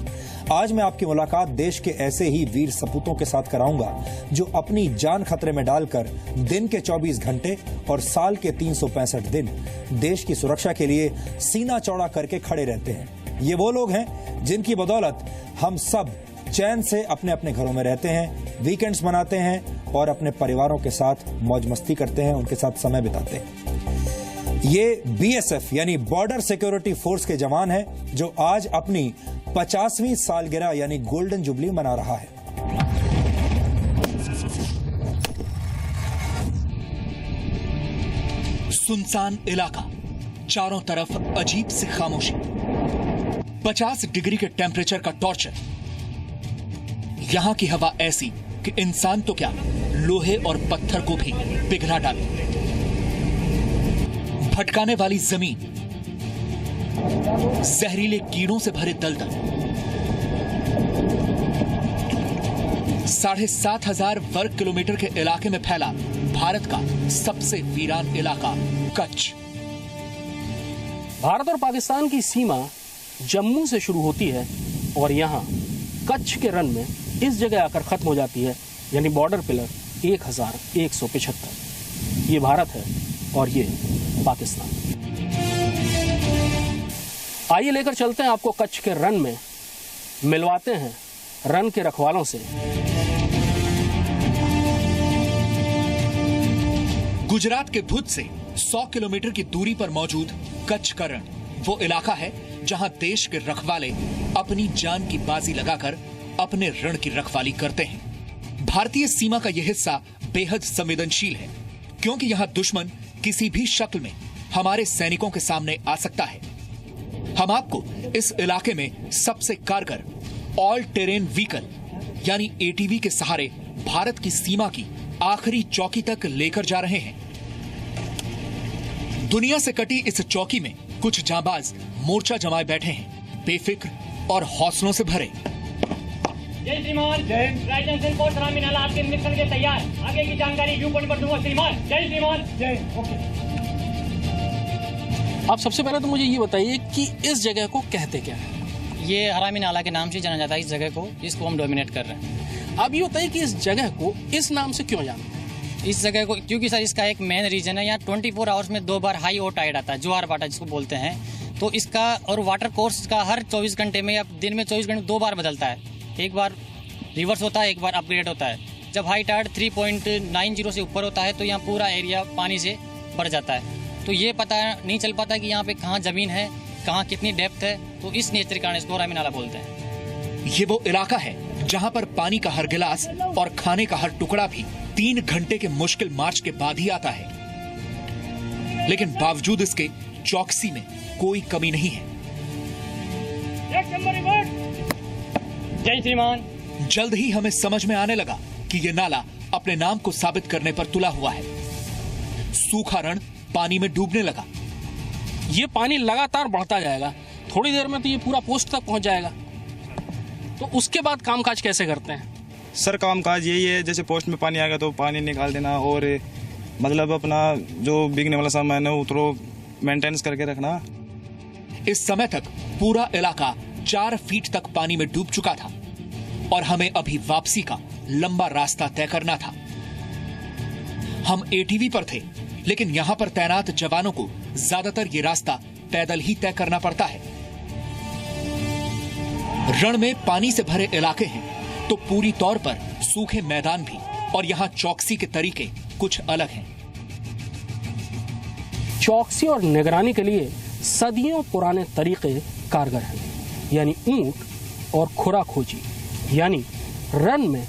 आज मैं आपकी मुलाकात देश के ऐसे ही वीर सपूतों के साथ कराऊंगा जो अपनी जान खतरे में डालकर दिन के 24 घंटे और साल के 365 दिन देश की सुरक्षा के लिए सीना चौड़ा करके खड़े रहते हैं। ये वो लोग हैं जिनकी बदौलत हम सब चैन से अपने अपने घरों में रहते हैं, वीकेंड्स मनाते हैं और अपने परिवारों के साथ मौज मस्ती करते हैं, उनके साथ समय बिताते हैं। ये बीएसएफ यानी बॉर्डर सिक्योरिटी फोर्स के जवान हैं जो आज अपनी 50वीं सालगिरह यानी गोल्डन जुबली मना रहा है। सुनसान इलाका, चारों तरफ अजीब सी खामोशी, 50 डिग्री के टेम्परेचर का टॉर्चर। यहां की हवा ऐसी कि इंसान तो क्या लोहे और पत्थर को भी पिघला डाले। भटकाने वाली जमीन, जहरीले कीड़ों से भरे दलदल, 7,500 वर्ग किलोमीटर के इलाके में फैला भारत का सबसे वीरान इलाका कच्छ। भारत और पाकिस्तान की सीमा जम्मू से शुरू होती है और यहाँ कच्छ के रन में इस जगह आकर खत्म हो जाती है, यानी बॉर्डर पिलर 1175। ये भारत है और ये पाकिस्तान। आइए लेकर चलते हैं आपको कच्छ के रन में, मिलवाते हैं रन के रखवालों से। गुजरात के भुज से 100 किलोमीटर की दूरी पर मौजूद कच्छ का रण वो इलाका है जहां देश के रखवाले अपनी जान की बाजी लगाकर अपने रण की रखवाली करते हैं। भारतीय सीमा का यह हिस्सा बेहद संवेदनशील है क्योंकि यहां दुश्मन किसी भी शक्ल में हमारे सैनिकों के सामने आ सकता है। हम आपको इस इलाके में सबसे कारगर ऑल टेरेन व्हीकल यानी एटीवी के सहारे भारत की सीमा की आखिरी चौकी तक लेकर जा रहे हैं। दुनिया से कटी इस चौकी में कुछ जांबाज मोर्चा जमाए बैठे हैं, बेफिक्र और हौसलों से भरे। जय श्रीमान, जय राइजन सिंह को सलामी नाला आपके मिशन के तैयार। आगे की जानकारी व्यू पॉइंट पर दूंगा श्रीमान। जय श्रीमान, जय। ओके। आप सबसे पहले तो मुझे ये बताइए कि इस जगह को कहते क्या है? ये हरामी नाला के नाम से जाना जाता है इस जगह को, जिसको हम डोमिनेट कर रहे हैं। आप ये बताइए कि इस जगह को इस नाम से क्यों जानते हैं? इस जगह को क्योंकि सर इसका एक मेन रीजन है, यहाँ 24 आवर्स में 2 बार हाई और टाइड आता है, ज्वार भाटा जिसको बोलते हैं। तो इसका और वाटर कोर्स का हर 24 घंटे में या दिन में 24 घंटे 2 बार बदलता है। एक बार रिवर्स होता है, एक बार अपग्रेड होता है। जब हाई टाइड 3.90 से ऊपर होता है तो यहाँ पूरा एरिया पानी से भर जाता है। तो ये पता नहीं चल पाता कि यहाँ पे कहाँ जमीन है, कहाँ कितनी डेप्थ है। तो इस नेचर के कारण इसको हरामी नाला बोलते हैं। ये वो इलाका है जहाँ पर पानी का हर गिलास और खाने का हर टुकड़ा भी 3 घंटे के मुश्किल मार्च के बाद ही आता है, लेकिन बावजूद इसके चौकसी में कोई कमी नहीं है। जय श्रीमान। जल्द ही हमें समझ में आने लगा कि ये नाला अपने नाम को साबित करने पर तुला हुआ है। सूखा रण पानी में डूबने लगा। ये पानी लगातार बढ़ता जाएगा, थोड़ी देर में तो ये पूरा पोस्ट तक पहुंच जाएगा। तो उसके बाद कामकाज कैसे करते हैं? सर कामकाज यही है, जैसे पोस्ट में पानी आएगा तो पानी निकाल देना और मतलब अपना जो बिकने वाला सामान है वो तो मेंटेनेंस करके रखना। इस समय तक पूरा इलाका 4 फीट तक पानी में डूब चुका था और हमें अभी वापसी का लंबा रास्ता तय करना था। हम एटीवी पर थे, लेकिन यहां पर तैनात जवानों को ज्यादातर ये रास्ता पैदल ही तय करना पड़ता है। रण में पानी से भरे इलाके हैं तो पूरी तौर पर सूखे मैदान भी, और यहां चौकसी के तरीके कुछ अलग हैं। चौकसी और निगरानी के लिए सदियों पुराने तरीके कारगर हैं, यानी ऊंट और खुराखोजी, यानी रन में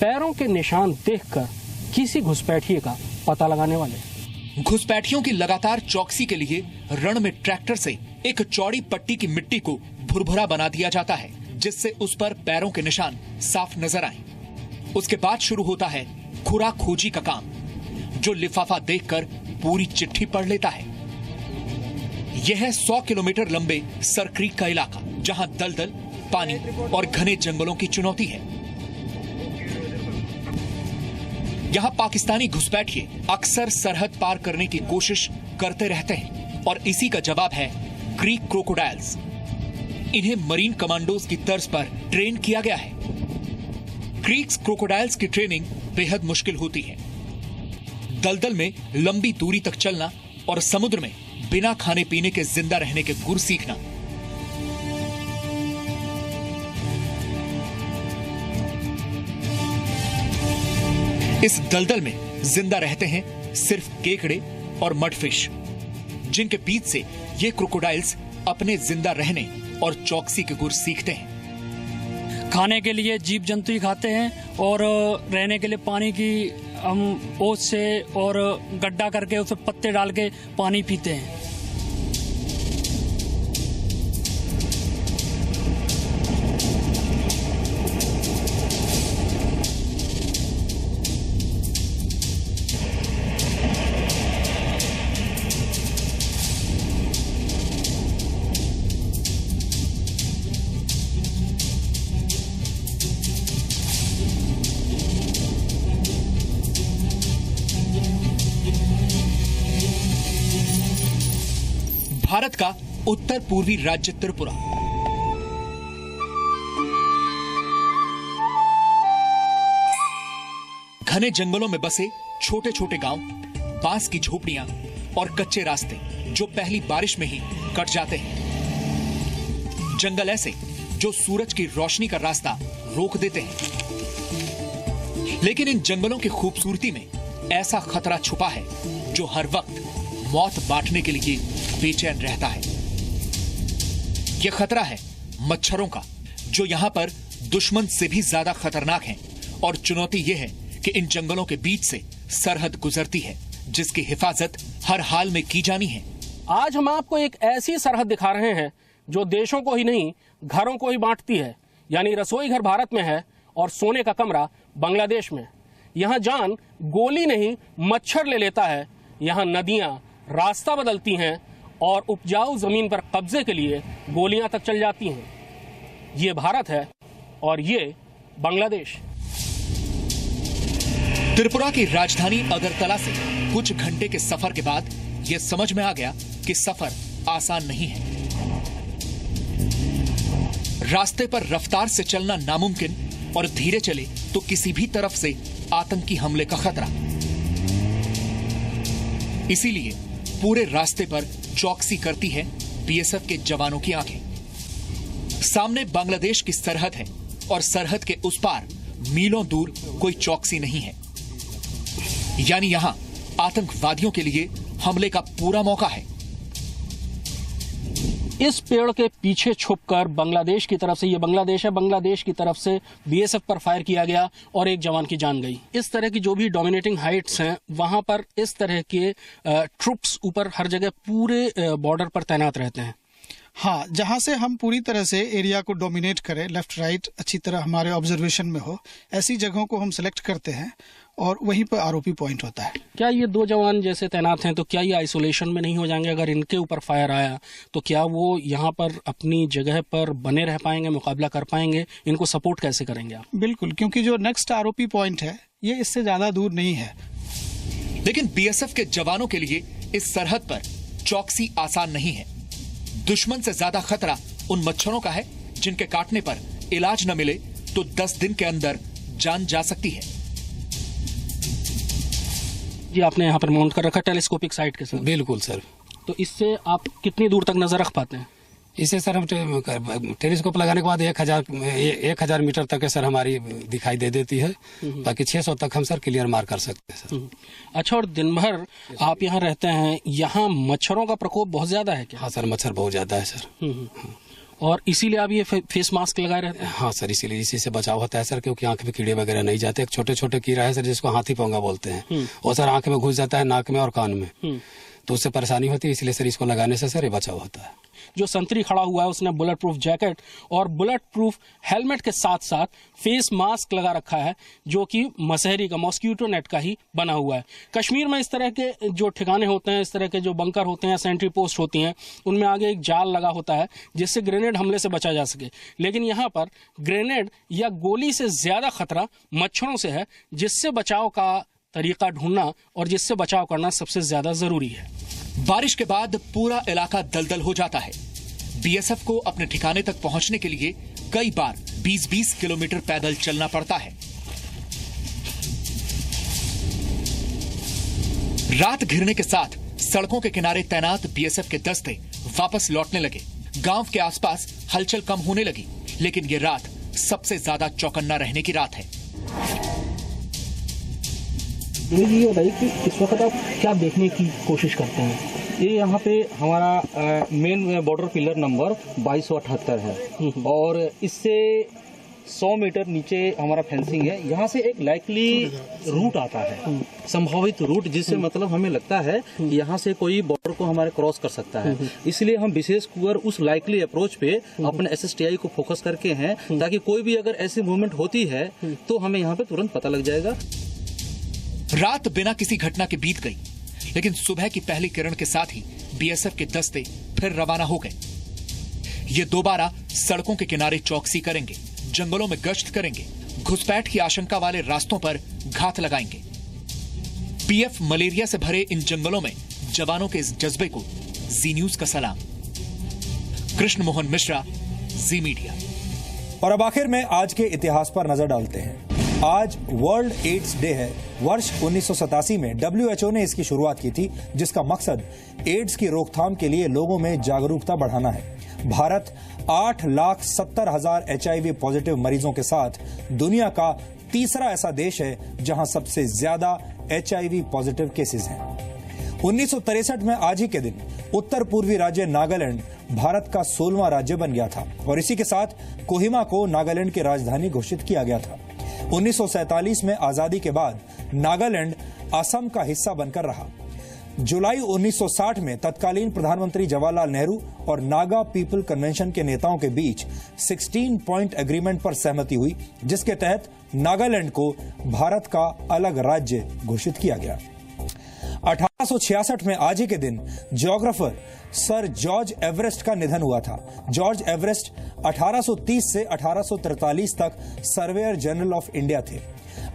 पैरों के निशान देखकर किसी घुसपैठिए का पता लगाने वाले। घुसपैठियों की लगातार चौकसी के लिए रण में ट्रैक्टर से एक चौड़ी पट्टी की मिट्टी को भुरभुरा बना दिया जाता है, जिससे उस पर पैरों के निशान साफ नजर आए। उसके बाद शुरू होता है खुराखोजी का काम, जो लिफाफा देखकर पूरी चिट्ठी पढ़ लेता है। यह है 100 किलोमीटर लंबे सर क्रीक का इलाका, जहां दलदल, पानी और घने जंगलों की चुनौती है। यहां पाकिस्तानी घुसपैठिए अक्सर सरहद पार करने की कोशिश करते रहते हैं और इसी का जवाब है क्रीक क्रोकोडाइल्स। इन्हें मरीन कमांडोज की तर्ज पर ट्रेन किया गया है। क्रीक्स क्रोकोडाइल्स की ट्रेनिंग बेहद मुश्किल होती है। दलदल में लंबी दूरी तक चलना और समुद्र में बिना खाने पीने के जिंदा रहने के गुर सीखना। इस दलदल में जिंदा रहते हैं सिर्फ केकड़े और मडफिश, जिनके बीच से ये क्रोकोडाइल्स अपने जिंदा रहने और चौकसी के गुर सीखते हैं। खाने के लिए जीव जंतु ही खाते हैं और रहने के लिए पानी की हम ओस से और गड्ढा करके उसमें पत्ते डाल के पानी पीते हैं। भारत का उत्तर पूर्वी राज्य त्रिपुरा। घने जंगलों में बसे छोटे छोटे गांव, बांस की झोपड़ियां और कच्चे रास्ते जो पहली बारिश में ही कट जाते हैं। जंगल ऐसे जो सूरज की रोशनी का रास्ता रोक देते हैं। लेकिन इन जंगलों की खूबसूरती में ऐसा खतरा छुपा है जो हर वक्त मौत बांटने के लिए बेचैन रहता है। यह खतरा है मच्छरों का, जो यहां पर दुश्मन से भी ज्यादा खतरनाक हैं। और चुनौती यह है कि इन जंगलों के बीच से सरहद गुजरती है, जिसकी हिफाजत हर हाल में की जानी है। आज हम आपको एक ऐसी सरहद दिखा रहे हैं जो देशों को ही नहीं, घरों को ही बांटती है। यानी रसोई घर भारत में है और सोने का कमरा बांग्लादेश में। यहाँ जान गोली नहीं, मच्छर ले लेता है। यहाँ नदियां रास्ता बदलती हैं और उपजाऊ जमीन पर कब्जे के लिए गोलियां तक चल जाती हैं। ये भारत है और ये बांग्लादेश। त्रिपुरा की राजधानी अगरतला से कुछ घंटे के सफर के बाद यह समझ में आ गया कि सफर आसान नहीं है। रास्ते पर रफ्तार से चलना नामुमकिन और धीरे चले तो किसी भी तरफ से आतंकी हमले का खतरा। इसीलिए पूरे रास्ते पर चौकसी करती है बीएसएफ के जवानों की आंखें। सामने बांग्लादेश की सरहद है और सरहद के उस पार मीलों दूर कोई चौकसी नहीं है। यानी यहां आतंकवादियों के लिए हमले का पूरा मौका है। इस पेड़ के पीछे छुपकर बांग्लादेश की तरफ से, ये बांग्लादेश है, बांग्लादेश की तरफ से बीएसएफ पर फायर किया गया और एक जवान की जान गई। इस तरह की जो भी डोमिनेटिंग हाइट्स हैं वहां पर इस तरह के ट्रूप्स ऊपर हर जगह पूरे बॉर्डर पर तैनात रहते हैं। हाँ, जहां से हम पूरी तरह से एरिया को डोमिनेट करें, लेफ्ट राइट अच्छी तरह हमारे ऑब्जर्वेशन में हो, ऐसी जगहों को हम सिलेक्ट करते हैं और वहीं पर आरओपी पॉइंट होता है। क्या ये दो जवान जैसे तैनात हैं तो क्या ये आइसोलेशन में नहीं हो जाएंगे? अगर इनके ऊपर फायर आया तो क्या वो यहाँ पर अपनी जगह पर बने रह पाएंगे, मुकाबला कर पाएंगे? इनको सपोर्ट कैसे करेंगे आप? बिल्कुल, क्योंकि जो नेक्स्ट आरओपी पॉइंट है ये इससे ज्यादा दूर नहीं है। लेकिन बीएसएफ के जवानों के लिए इस सरहद पर चौकसी आसान नहीं है। दुश्मन से ज्यादा खतरा उन मच्छरों का है जिनके काटने पर इलाज न मिले तो 10 दिन के अंदर जान जा सकती है। जी आपने यहाँ पर माउंट कर रखा टेलीस्कोपिक साइट के साथ? बिल्कुल सर। तो इससे आप कितनी दूर तक नजर रक पाते हैं? इससे सर हम टेलीस्कोप लगाने के बाद 1000 मीटर तक सर हमारी दिखाई दे देती है, बाकी 600 तक हम सर क्लियर मार कर सकते हैं सर। अच्छा, और दिन भर आप यहाँ रहते हैं, यहाँ मच्छरों का प्रकोप बहुत ज्यादा है क्या? हाँ सर, मच्छर बहुत ज्यादा है सर। और इसीलिए आप ये फेस मास्क लगाए रहते हैं? हाँ सर, इसीलिए इसी से बचाव होता है सर, क्योंकि आंख में कीड़े वगैरह नहीं जाते। एक छोटे छोटे कीड़ा है सर जिसको हाथी पौंगा बोलते हैं, वो सर आंख में घुस जाता है, नाक में और कान में, तो उससे परेशानी होती है। इसलिए सर इसको लगाने से सर ये बचाव होता है। जो संतरी खड़ा हुआ है उसने बुलेट प्रूफ जैकेट और बुलेट प्रूफ हेलमेट के साथ साथ फेस मास्क लगा रखा है, जो कि मसहरी का, मॉस्किटो नेट का ही बना हुआ है। कश्मीर में इस तरह के जो ठिकाने होते हैं, इस तरह के जो बंकर होते हैं, सेंट्री पोस्ट होती हैं, उनमें आगे एक जाल लगा होता है जिससे ग्रेनेड हमले से बचा जा सके। लेकिन यहाँ पर ग्रेनेड या गोली से ज्यादा खतरा मच्छरों से है, जिससे बचाव का तरीका ढूंढना और जिससे बचाव करना सबसे ज्यादा जरूरी है। बारिश के बाद पूरा इलाका दलदल हो जाता है। बीएसएफ को अपने ठिकाने तक पहुंचने के लिए कई बार 20-20 किलोमीटर पैदल चलना पड़ता है। रात घिरने के साथ सड़कों के किनारे तैनात बीएसएफ के दस्ते वापस लौटने लगे। गांव के आसपास हलचल कम होने लगी, लेकिन ये रात सबसे ज्यादा चौकन्ना रहने की रात है। ये बताइए कि इस वक्त आप क्या देखने की कोशिश करते हैं? ये यहाँ पे हमारा मेन बॉर्डर पिलर नंबर 2278 है और इससे 100 मीटर नीचे हमारा फेंसिंग है। यहाँ से एक लाइकली रूट आता है, संभावित रूट, जिससे मतलब हमें लगता है कि यहाँ से कोई बॉर्डर को हमारे क्रॉस कर सकता है। इसलिए हम विशेष कर उस लाइकली अप्रोच पे अपने SSTI को फोकस करके हैं, ताकि कोई भी अगर ऐसी मूवमेंट होती है तो हमें यहाँ पे तुरंत पता लग जाएगा। रात बिना किसी घटना के बीत गई, लेकिन सुबह की पहली किरण के साथ ही बीएसएफ के दस्ते फिर रवाना हो गए। ये दोबारा सड़कों के किनारे चौकसी करेंगे, जंगलों में गश्त करेंगे, घुसपैठ की आशंका वाले रास्तों पर घात लगाएंगे। पीएफ मलेरिया से भरे इन जंगलों में जवानों के इस जज्बे को जी न्यूज का सलाम। कृष्ण मोहन मिश्रा, जी मीडिया। और अब आखिर में आज के इतिहास पर नजर डालते हैं। आज वर्ल्ड एड्स डे है। वर्ष 1987 में WHO ने इसकी शुरुआत की थी, जिसका मकसद एड्स की रोकथाम के लिए लोगों में जागरूकता बढ़ाना है। भारत 8,70,000 HIV पॉजिटिव मरीजों के साथ दुनिया का तीसरा ऐसा देश है जहां सबसे ज्यादा HIV पॉजिटिव केसेस हैं। 1963 में आज ही के दिन उत्तर पूर्वी राज्य नागालैंड भारत का 16वां राज्य बन गया था और इसी के साथ कोहिमा को नागालैंड की राजधानी घोषित किया गया था। 1947 में आजादी के बाद नागालैंड असम का हिस्सा बनकर रहा। जुलाई 1960 में तत्कालीन प्रधानमंत्री जवाहरलाल नेहरू और नागा पीपल कन्वेंशन के नेताओं के बीच 16 पॉइंट एग्रीमेंट पर सहमति हुई, जिसके तहत नागालैंड को भारत का अलग राज्य घोषित किया गया। 1866 में आज ही के दिन ज्योग्राफर सर जॉर्ज एवरेस्ट का निधन हुआ था। जॉर्ज एवरेस्ट 1830 से 1843 तक सर्वेयर जनरल ऑफ इंडिया थे।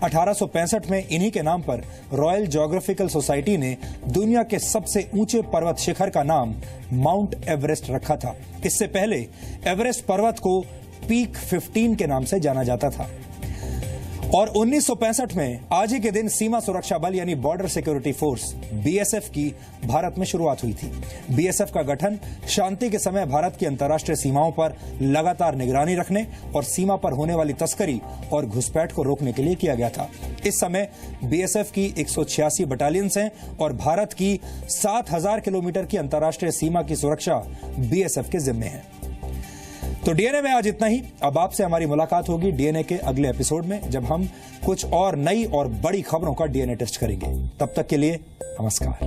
1865 में इन्हीं के नाम पर रॉयल ज्योग्राफिकल सोसाइटी ने दुनिया के सबसे ऊंचे पर्वत शिखर का नाम माउंट एवरेस्ट रखा था। इससे पहले एवरेस्ट पर्वत को पीक 15 के नाम से जाना जाता था। और 1965 में आज ही के दिन सीमा सुरक्षा बल यानी बॉर्डर सिक्योरिटी फोर्स BSF की भारत में शुरुआत हुई थी। BSF का गठन शांति के समय भारत की अंतर्राष्ट्रीय सीमाओं पर लगातार निगरानी रखने और सीमा पर होने वाली तस्करी और घुसपैठ को रोकने के लिए किया गया था। इस समय BSF की 186 बटालियंस हैं और भारत की 7,000 किलोमीटर की अंतर्राष्ट्रीय सीमा की सुरक्षा BSF के जिम्मे है। तो डीएनए में आज इतना ही। अब आपसे हमारी मुलाकात होगी डीएनए के अगले एपिसोड में, जब हम कुछ और नई और बड़ी खबरों का डीएनए टेस्ट करेंगे। तब तक के लिए नमस्कार।